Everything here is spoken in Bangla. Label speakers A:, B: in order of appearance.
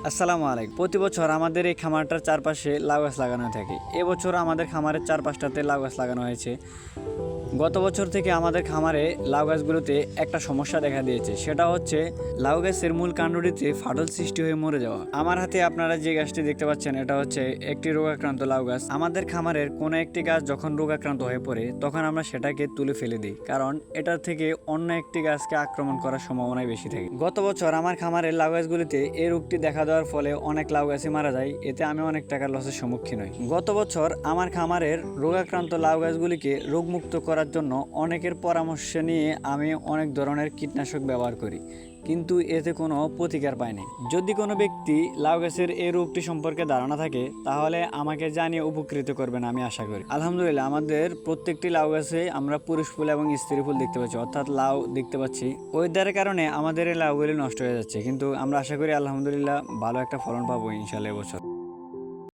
A: আসসালামু আলাইকুম। প্রতি বছর আমাদের এই খামারটার চারপাশে লাউ গাছ লাগানো থাকে। এবছর আমাদের খামারের চারপাশটাতে লাউ গাছ লাগানো হয়েছে। গত বছর থেকে আমাদের খামারে লাউ গাছগুলোতে একটা সমস্যা দেখা দিয়েছে, সেটা হচ্ছে লাউ গাছের মূল কাণ্ডটিতে ফাটল সৃষ্টি হয়ে মরে যাওয়া। আমার হাতে আপনারা যে গাছটি দেখতে পাচ্ছেন, এটা হচ্ছে একটি রোগাক্রান্ত লাউ গাছ। আমাদের খামারের কোনো একটি গাছ যখন রোগাক্রান্ত হয়ে পড়ে তখন আমরা সেটাকে তুলে ফেলে দিই, কারণ এটার থেকে অন্য একটি গাছকে আক্রমণ করার সম্ভাবনাই বেশি থাকে। গত বছর আমার খামারের লাউ গাছগুলিতে এই রোগটি দেখা দেওয়ার ফলে অনেক লাউ গাছই মারা যায়। এতে আমি অনেক টাকার লসের সম্মুখীন হই। গত বছর আমার খামারের রোগাক্রান্ত লাউ গাছগুলিকে রোগমুক্ত করার জন্য অনেকের পরামর্শ নিয়ে আমি অনেক ধরনের কীটনাশক ব্যবহার করি, কিন্তু এতে কোনো প্রতিকার পাইনি। যদি কোনো ব্যক্তি লাউ গাছের এই রোগটি সম্পর্কে ধারণা থাকে তাহলে আমাকে জানিয়ে উপকৃত করবেন, আমি আশা করি। আলহামদুলিল্লাহ, আমাদের প্রত্যেকটি লাউ গাছে আমরা পুরুষ ফুল এবং স্ত্রী ফুল দেখতে পাচ্ছি, অর্থাৎ লাউ দেখতে পাচ্ছি। ওয়েদারের কারণে আমাদের এই লাউগুলি নষ্ট হয়ে যাচ্ছে, কিন্তু আমরা আশা করি আলহামদুলিল্লাহ ভালো একটা ফলন পাবো ইনশাআল্লাহ এবছর।